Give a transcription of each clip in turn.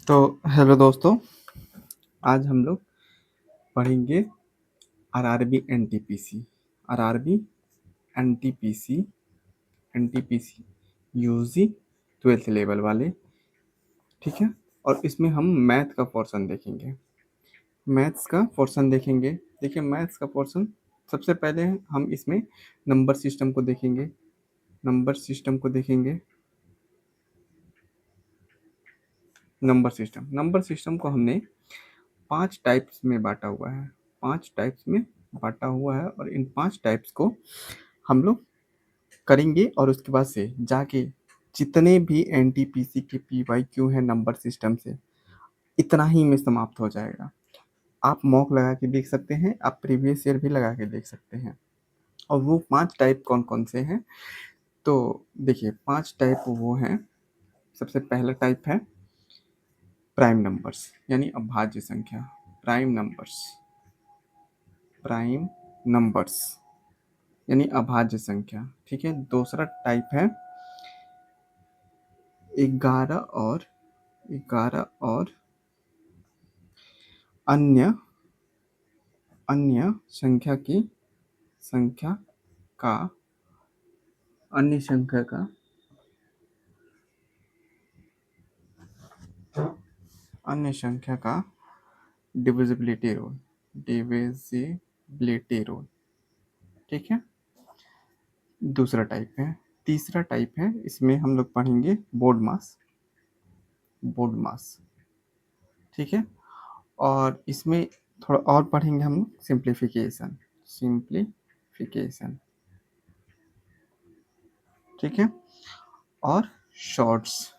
तो हेलो दोस्तों, आज हम लोग पढ़ेंगे RRB NTPC. RRB NTPC NTPC UG 12th level वाले, ठीक है। और इसमें हम मैथ का पोर्शन देखेंगे। मैथ्स का पोर्शन देखेंगे। देखिए, मैथ्स का पोर्शन सबसे पहले हम इसमें नंबर सिस्टम को देखेंगे। नंबर सिस्टम को देखेंगे। नंबर सिस्टम को हमने 5 टाइप्स में बांटा हुआ है। 5 टाइप्स में बांटा हुआ है और इन 5 टाइप्स को हम लोग करेंगे और उसके बाद से जाके जितने भी एनटीपीसी के पीवाईक्यू हैं नंबर सिस्टम से, इतना ही में समाप्त हो जाएगा। आप मॉक लगा के देख सकते हैं, आप प्रीवियस ईयर भी लगा के देख सकते हैं। और वो 5 टाइप कौन कौन से हैं, तो देखिए 5 टाइप वो हैं। सबसे पहला टाइप है प्राइम नंबर्स, यानी अभाज्य संख्या। प्राइम नंबर्स, प्राइम नंबर्स यानी अभाज्य संख्या, ठीक है। दूसरा टाइप है 11 और 11 और अन्य अन्य संख्या का अन्य संख्या का अन्य संख्या का डिविजिबिलिटी रूल, ठीक है। दूसरा टाइप है। तीसरा टाइप है, इसमें हम लोग पढ़ेंगे बोर्ड मास, ठीक है। और इसमें थोड़ा और पढ़ेंगे हम लोग सिंप्लीफिकेशन, ठीक है। और शॉर्ट्स,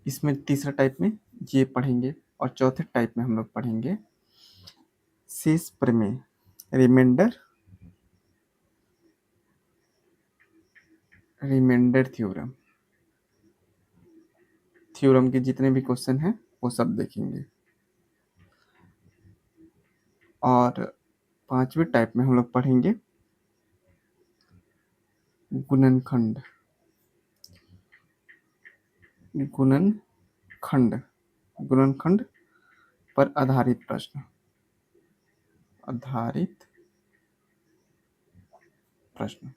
इसमें तीसरा टाइप में ये पढ़ेंगे। और चौथे टाइप में हम लोग पढ़ेंगे शेष प्रमेय, रिमाइंडर थ्योरम के जितने भी क्वेश्चन हैं वो सब देखेंगे। और पांचवें टाइप में हम लोग पढ़ेंगे गुणनखंड गुणनखंड गुणनखंड पर आधारित प्रश्न।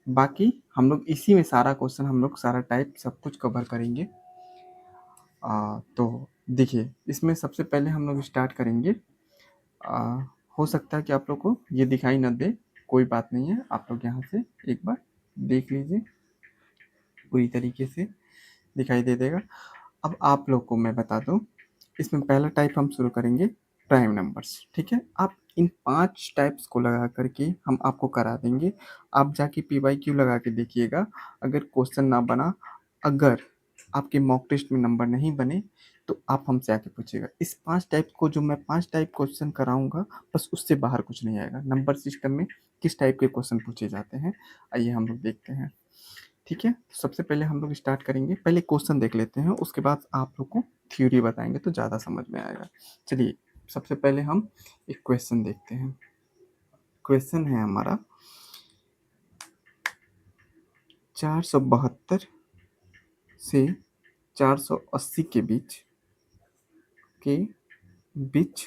बाकी हम लोग इसी में सारा क्वेश्चन, हम लोग सारा टाइप सब कुछ कवर करेंगे। तो देखिए, इसमें सबसे पहले हम लोग स्टार्ट करेंगे। हो सकता है कि आप लोग को ये दिखाई न दे, कोई बात नहीं है। आप लोग यहाँ से एक बार देख लीजिए, पूरी तरीके से दिखाई दे देगा। अब आप लोग को मैं बता दूं, इसमें पहला टाइप हम शुरू करेंगे प्राइम नंबर्स, ठीक है। आप इन 5 टाइप्स को लगा करके हम आपको करा देंगे। आप जाके पीवाईक्यू लगा के देखिएगा। अगर क्वेश्चन ना बना, अगर आपके मॉक टेस्ट में नंबर नहीं बने, तो आप हमसे आके पूछिएगा। इस 5 टाइप को, जो मैं 5 टाइप क्वेश्चन कराऊंगा, बस उससे बाहर कुछ नहीं आएगा। नंबर सिस्टम में किस टाइप के क्वेश्चन पूछे जाते हैं, आइए हम लोग देखते हैं, ठीक है। तो सबसे पहले हम लोग स्टार्ट करेंगे, पहले क्वेश्चन देख लेते हैं, उसके बाद आप लोग को थ्योरी बताएंगे तो ज़्यादा समझ में आएगा। चलिए, सबसे पहले हम एक क्वेश्चन देखते हैं। क्वेश्चन है हमारा 472 से 480 के बीच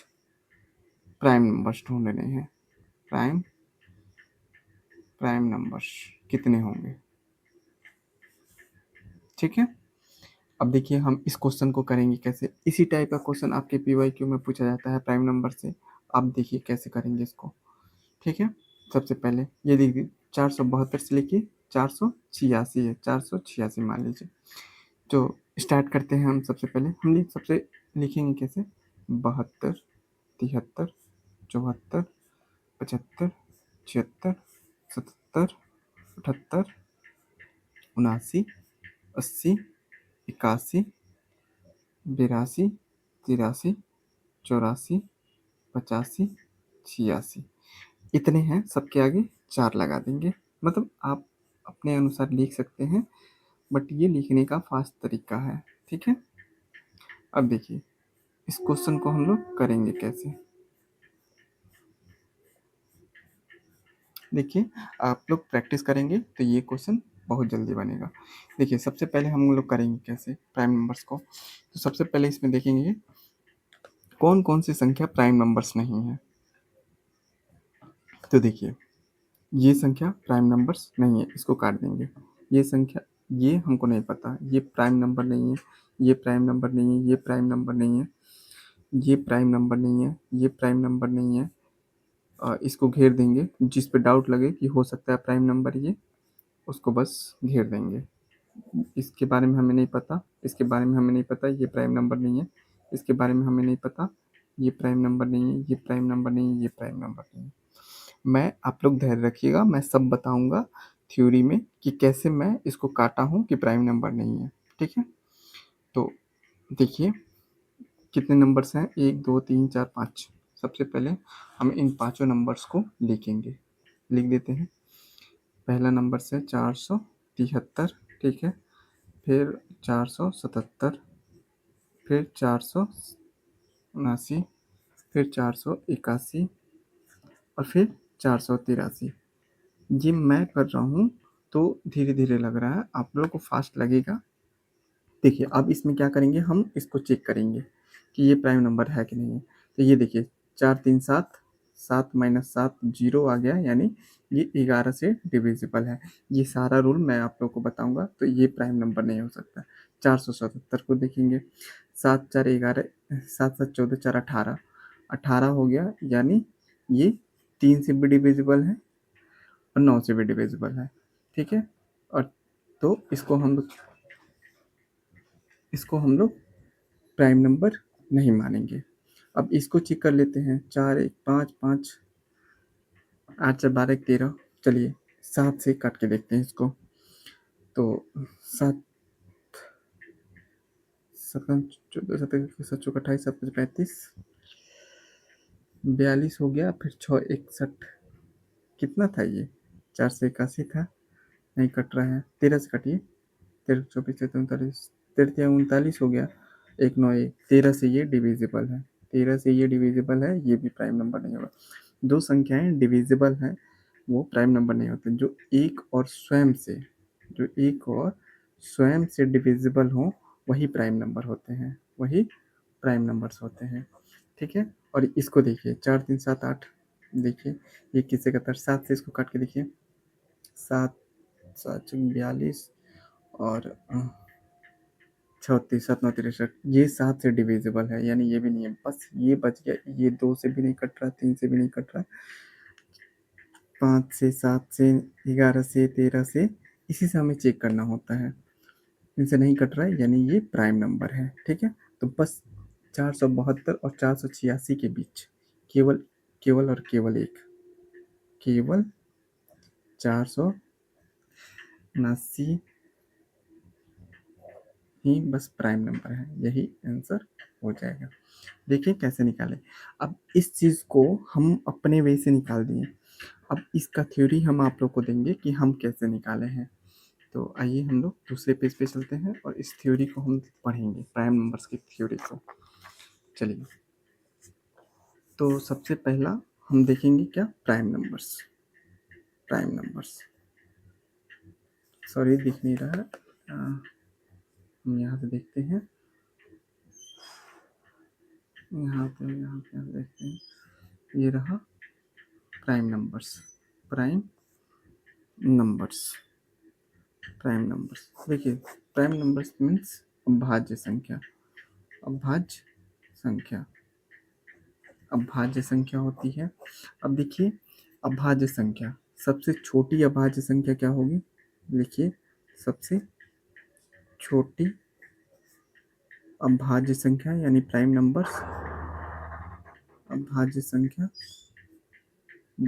प्राइम नंबर्स ढूंढने हैं। प्राइम नंबर्स कितने होंगे, ठीक है। अब देखिए, हम इस क्वेश्चन को करेंगे कैसे। इसी टाइप का क्वेश्चन आपके पीवाईक्यू में पूछा जाता है प्राइम नंबर से। आप देखिए कैसे करेंगे इसको, ठीक है। सबसे पहले ये देखिए, 472 से लेके 486 है, 486 मान लीजिए। तो स्टार्ट करते हैं हम। सबसे पहले हम सबसे लिखेंगे कैसे, 72, 73, 74, 75, 76, 77, 78, 79, 80, 81, 82, 83, 84, 85, 86। इतने हैं, सबके आगे 4 लगा देंगे। मतलब आप अपने अनुसार लिख सकते हैं, बट ये लिखने का फास्ट तरीका है, ठीक है। अब देखिए, इस क्वेश्चन को हम लोग करेंगे कैसे। देखिए, आप लोग प्रैक्टिस करेंगे तो ये क्वेश्चन बहुत जल्दी बनेगा। देखिए सबसे पहले हम लोग करेंगे कैसे प्राइम नंबर्स को, तो सबसे पहले इसमें देखेंगे कौन कौन सी संख्या प्राइम नंबर्स नहीं है। तो देखिए ये संख्या प्राइम नंबर्स नहीं है, इसको काट देंगे। ये संख्या, ये हमको नहीं पता, ये प्राइम नंबर नहीं है, ये प्राइम नंबर नहीं है, ये प्राइम नंबर नहीं है, ये प्राइम नंबर नहीं है, ये प्राइम नंबर नहीं है। इसको घेर देंगे, जिस पे डाउट लगे कि हो सकता है प्राइम नंबर ये, उसको बस घेर देंगे। इसके बारे में हमें नहीं पता, इसके बारे में हमें नहीं पता, ये प्राइम नंबर नहीं है, इसके बारे में हमें नहीं पता, ये प्राइम नंबर नहीं है, ये प्राइम नंबर नहीं है, ये प्राइम नंबर नहीं है। मैं, आप लोग धैर्य रखिएगा, मैं सब बताऊंगा थ्योरी में कि कैसे मैं इसको काटा हूँ कि प्राइम नंबर नहीं है। ठीक है, तो देखिए कितने नंबर्स हैं, 1 2 3 4 5। सबसे पहले हम इन पांचों नंबर्स को लिखेंगे, लिख देते हैं। पहला नंबर से 473, ठीक है, फिर 477, फिर 479, फिर 481 और फिर 483। ये मैं कर रहा हूँ तो धीरे धीरे लग रहा है, आप लोगों को फास्ट लगेगा। देखिए अब इसमें क्या करेंगे, हम इसको चेक करेंगे कि ये प्राइम नंबर है कि नहीं है। तो ये देखिए 4 3 7, 7 - 7 0 आ गया, यानी ये 11 से डिविजिबल है। ये सारा रूल मैं आप लोगों को बताऊंगा, तो ये प्राइम नंबर नहीं हो सकता। 477 को देखेंगे, 7 4 11, 7 7 14, 4 18, 18 हो गया, यानी ये 3 से भी डिविजिबल है और 9 से भी डिविजिबल है। ठीक है, और तो इसको हम लोग प्राइम नंबर नहीं मानेंगे। अब इसको चेक कर लेते हैं, 4 1 5 5, 8 4 12 13। चलिए 7 से काट के देखते हैं इसको। तो 7 7 14 17 21 चौक 28 7 35 42 हो गया, फिर 6 61, कितना था ये, 4 से 81 था, नहीं कट रहा है, 13 से काटिए, 13 24 से 39, 13 39 हो गया, 1 9 1, 13 से ये डिविजिबल है, 13 से ये डिविजिबल है, ये भी प्राइम नंबर नहीं होगा। दो संख्याएं डिविजिबल हैं वो प्राइम नंबर नहीं होते, जो एक और स्वयं से डिविजिबल हो वही प्राइम नंबर होते हैं, वही प्राइम नंबर्स होते हैं। ठीक है, और इसको देखिए 4 3 7 8, देखिए ये किससे कतर, 7 से इसको काट के देखिए, 7 7 42 और 36 7 9 63, ये 7 से डिविजिबल है, यानी ये भी नहीं है, बस ये बच गया, ये 2 से भी नहीं कट रहा, 3 से भी नहीं कट रहा, 5 से 7 से 11 से 13 से, इसी से हमें चेक करना होता है, इनसे नहीं कट रहा है, यानी ये प्राइम नंबर है। ठीक है, तो बस 472 और 486 के बीच केवल केवल और केवल एक, केवल 479 ही बस प्राइम नंबर है, यही आंसर हो जाएगा। देखिए कैसे निकालें। अब इस चीज़ को हम अपने वे से निकाल दिए, अब इसका थ्योरी हम आप लोग को देंगे कि हम कैसे निकाले हैं। तो आइए हम लोग दूसरे पेज पे चलते हैं और इस थ्योरी को हम पढ़ेंगे, प्राइम नंबर्स की थ्योरी को। चलिए, तो सबसे पहला हम देखेंगे क्या, प्राइम नंबर्स सॉरी दिख नहीं रहा है, हम यहाँ से देखते हैं, यहाँ पे देखते हैं, ये रहा prime numbers, prime numbers prime numbers. देखिए प्राइम नंबर्स मीन्स अभाज्य संख्या, अभाज्य संख्या, अभाज्य संख्या होती है। अब देखिए अभाज्य संख्या, सबसे छोटी अभाज्य संख्या क्या होगी, लिखिए सबसे छोटी अभाज्य संख्या यानी प्राइम नंबर्स, अभाज्य संख्या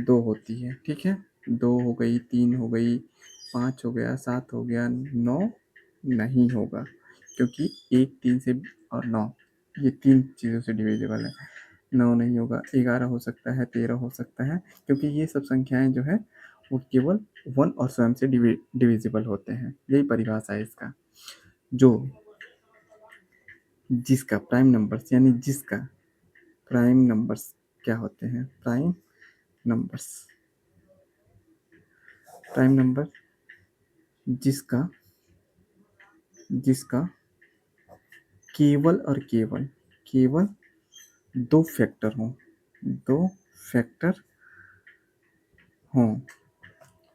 2 होती है। ठीक है, 2 हो गई, 3 हो गई, 5 हो गया, 7 हो गया, 9 नहीं होगा, क्योंकि 1 3 से और 9 ये 3 चीज़ों से डिविजिबल है, 9 नहीं होगा। 11 हो सकता है, 13 हो सकता है, क्योंकि ये सब संख्याएं जो है वो केवल 1 और स्वयं से डिविजिबल होते हैं, यही परिभाषा है इसका। जो जिसका प्राइम नंबर्स यानी जिसका प्राइम नंबर्स क्या होते हैं, प्राइम नंबर्स, प्राइम नंबर जिसका जिसका केवल और केवल दो फैक्टर हों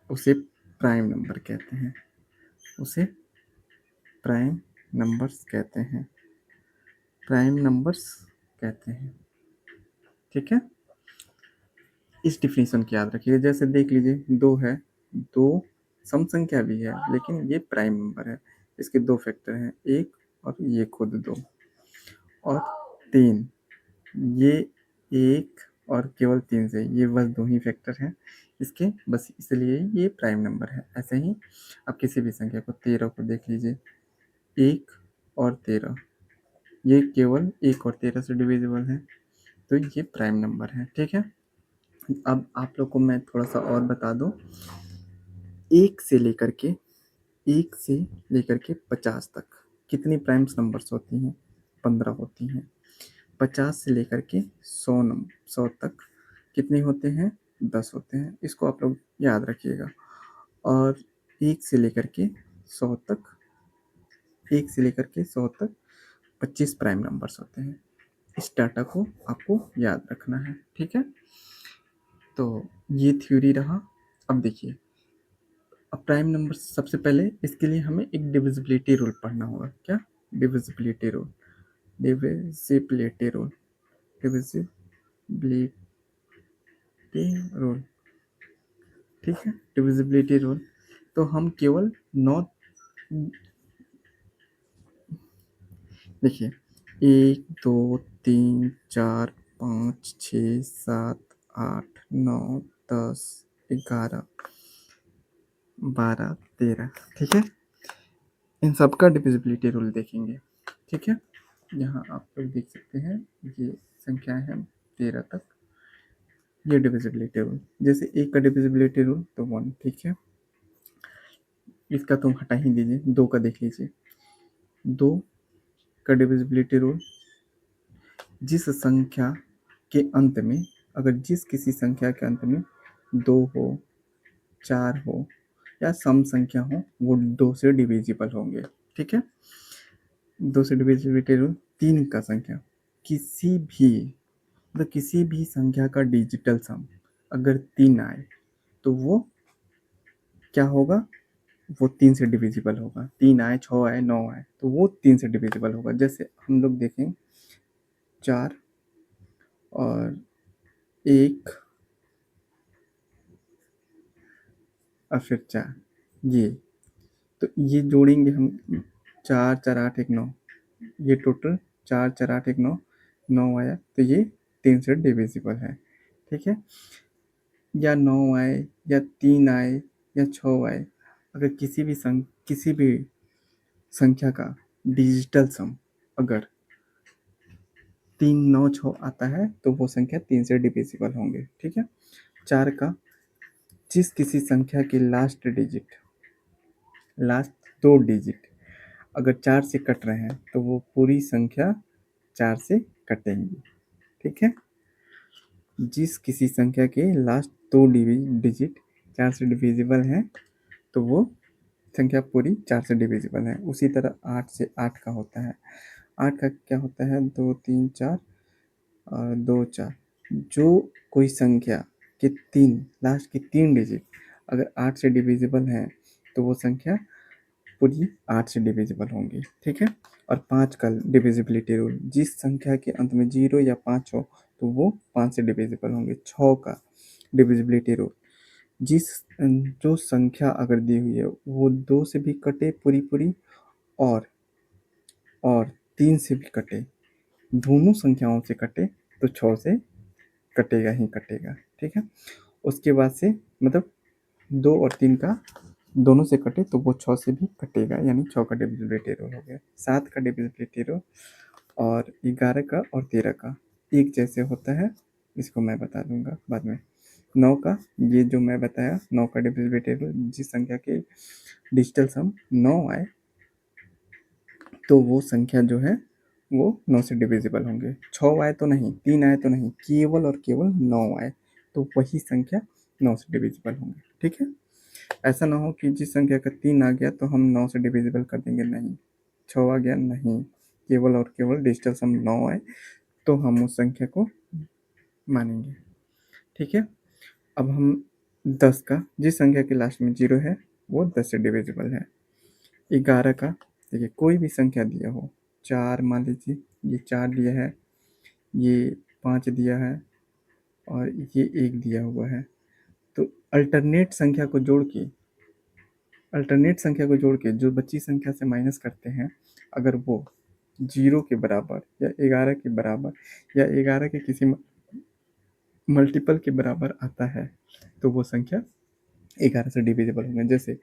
उसे प्राइम नंबर कहते हैं। उसे प्राइम नंबर्स कहते हैं। प्राइम नंबर्स कहते हैं। ठीक है, इस डिफिनीशन को याद रखिए। जैसे देख लीजिए, दो है, दो सम संख्या भी है लेकिन ये प्राइम नंबर है। इसके दो फैक्टर हैं, एक और ये खुद दो, और तीन, ये एक और केवल तीन से, ये बस दो ही फैक्टर हैं इसके, बस इसलिए ये प्राइम नंबर है। ऐसे ही आप किसी भी संख्या को, 13 को देख लीजिए, 1 और 13, ये केवल 1 और 13 से डिविजिबल है, तो ये प्राइम नंबर है। ठीक है, अब आप लोग को मैं थोड़ा सा और बता दूं। एक से लेकर के 50 तक कितनी प्राइम्स नंबर्स होती हैं? 15 होती हैं। 50 से लेकर के 100 तक कितने होते हैं? 10 होते हैं। इसको आप लोग याद रखिएगा। और 1 से लेकर के 100 तक 25 प्राइम नंबर्स होते हैं। इस डाटा को आपको याद रखना है। ठीक है, तो ये थ्योरी रहा। अब देखिए, अब प्राइम नंबर, सबसे पहले इसके लिए हमें एक डिविजिबिलिटी रूल पढ़ना होगा। क्या? Divisibility rule. Divisibility rule divisibility rule ठीक है, डिविजिबिलिटी रूल। तो हम केवल 9, देखिए, 1 2 3 4 5 6 7 8 9 10 11 12 13, ठीक है, इन सब का डिविजिबिलिटी रूल देखेंगे। ठीक है, यहाँ आप लोग देख सकते हैं, ये संख्याएं हैं 13 तक। ये डिविजिबिलिटी रूल, जैसे एक का डिविजिबिलिटी रूल तो 1, ठीक है, इसका तुम हटा ही दीजिए। 2 का देख लीजिए, 2 का डिविजिबिलिटी रूल, जिस संख्या के अंत में, अगर जिस किसी संख्या के अंत में 2 हो, 4 हो या सम संख्या हो, वो 2 से डिविजिबल होंगे। ठीक है, 2 से डिविजिबिलिटी रूल। 3 का संख्या, किसी भी मतलब किसी भी संख्या का डिजिटल सम अगर 3 आए तो वो क्या होगा? वो 3 से डिविजिबल होगा। 3 आए, 6 आए, 9 आए, तो वो 3 से डिविजिबल होगा। जैसे हम लोग देखें, 4 और 1 और फिर 4, ये तो ये जोड़ेंगे हम, 4 4 8 1 9, ये टोटल 4 4 8 1 9, 9 आया, तो ये 3 से डिविजिबल है। ठीक है, या 9 आए या 3 आए या 6 आए, अगर किसी भी संख्या का डिजिटल सम अगर 3 9 6 आता है तो वो संख्या 3 से डिविजिबल होंगे। ठीक है, 4 का, जिस किसी संख्या की लास्ट 2 डिजिट अगर 4 से कट रहे हैं तो वो पूरी संख्या 4 से कटेंगी। ठीक है, जिस किसी संख्या के लास्ट 2 डिजिट 4 से डिविजिबल हैं तो वो संख्या पूरी 4 से डिविजिबल है। उसी तरह 8 से 8 का होता है। 8 का क्या होता है? 2 3 4 और 2 4, जो कोई संख्या के लास्ट के 3 डिजिट अगर 8 से डिविजिबल हैं तो वो संख्या पूरी 8 से डिविजिबल होंगी। ठीक है, और 5 का डिविजिबिलिटी रूल, जिस संख्या के अंत में 0 या 5 हो तो वो 5 से डिविजिबल होंगे। 6 का डिविजिबिलिटी रूल, जिस जो संख्या अगर दी हुई है वो 2 से भी कटे पूरी पूरी, और 3 से भी कटे, दोनों संख्याओं से कटे, तो 6 से कटेगा ही कटेगा। ठीक है, उसके बाद से मतलब 2 और 3 का दोनों से कटे तो वो 6 से भी कटेगा, यानी 6 का डिविजिबिलिटी रूल हो गया। 7 का डिविजिबिलिटी रूल और 11 का और 13 का एक जैसे होता है, इसको मैं बता दूंगा बाद में। 9 का, ये जो मैं बताया, 9 का डिविजिबिलिटी रूल, जिस संख्या के डिजिटल सम 9 आए तो वो संख्या जो है वो 9 से डिविजिबल होंगे। 6 आए तो नहीं, 3 आए तो नहीं, केवल और केवल 9 आए तो वही संख्या 9 से डिविजिबल होंगे। ठीक है, ऐसा ना हो कि जिस संख्या का 3 आ गया तो हम 9 से डिविजिबल कर देंगे, नहीं। 6 आ गया, नहीं। केवल और केवल डिजिटल सम 9 आए तो हम उस संख्या को मानेंगे। ठीक है, अब हम 10 का, जिस संख्या के लास्ट में 0 है वो 10 से डिविजिबल है। 11 का, देखिए कोई भी संख्या दिया हो, 4 मान लीजिए, ये 4 दिया है, ये 5 दिया है और ये 1 दिया हुआ है। तो अल्टरनेट संख्या को जोड़ के जो बची संख्या से माइनस करते हैं, अगर वो 0 के बराबर या 11 के बराबर या 11 के किसी मल्टीपल के बराबर आता है तो वो संख्या 11 से डिविजिबल होंगे। जैसे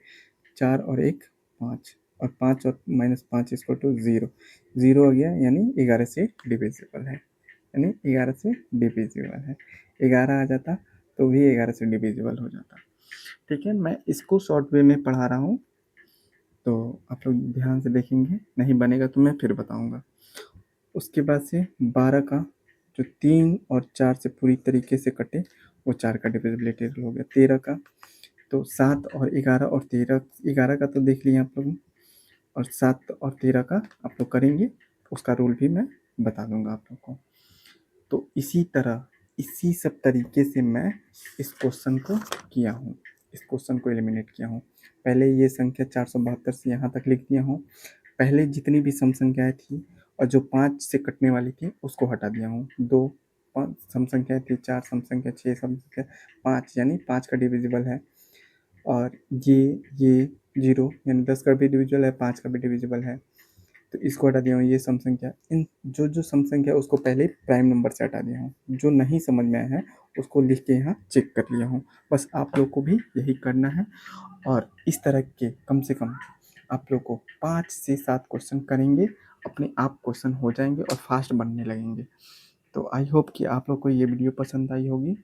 4 और 1 5, और 5 और -5 इक्वल टू 0। 0 आ गया यानी 11 से डिविजिबल है, यानी 11 से डिविजिबल है। 11 आ जाता तो भी 11 से डिविजिबल हो जाता। ठीक है, मैं इसको शॉर्ट वे में पढ़ा रहा हूँ तो आप लोग ध्यान से देखेंगे, नहीं बनेगा तो मैं फिर बताऊँगा। उसके बाद से 12 का जो 3 और 4 से पूरी तरीके से कटे वो 4 का डिविजिबिलिटी रूल हो गया। 13 का तो 7 और 11 और 13, 11 का तो देख लिया आप लोग, और 7 और 13 का आप लोग करेंगे, उसका रूल भी मैं बता दूंगा आप लोग को। तो इसी तरह, इसी सब तरीके से मैं इस क्वेश्चन को किया हूँ, इस क्वेश्चन को एलिमिनेट किया हूँ। पहले ये संख्या 472 से यहाँ तक लिख दिया हूँ। पहले जितनी भी सम संख्याएं थी और जो 5 से कटने वाली थी उसको हटा दिया हूँ। 2 सम संख्याएं थी, 4 सम संख्या, 6 सम संख्या, 5 यानी 5 का डिविजिबल है। और ये 0 यानी 10 का भी डिविजिबल है, 5 का भी डिविजिबल है, तो इसको हटा दिया हूँ। ये सम संख्या, इन जो सम संख्या उसको पहले प्राइम नंबर से हटा दिया हूँ। जो नहीं समझ में आया है उसको लिख के यहाँ चेक कर लिया हूँ। बस आप लोग को भी यही करना है, और इस तरह के कम से कम आप लोग को 5 से 7 क्वेश्चन करेंगे, अपने आप क्वेश्चन हो जाएंगे और फास्ट बनने लगेंगे। तो आई होप कि आप लोग को ये वीडियो पसंद आई होगी,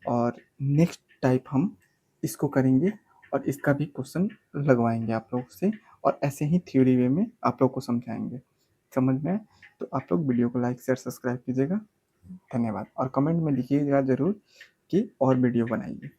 और नेक्स्ट टाइप हम इसको करेंगे और इसका भी क्वेश्चन लगवाएंगे आप लोग से, और ऐसे ही थ्योरी वे में आप लोग को समझाएंगे। समझ में आए तो आप लोग वीडियो को लाइक शेयर सब्सक्राइब कीजिएगा। धन्यवाद, और कमेंट में लिखिएगा ज़रूर कि और वीडियो बनाइए।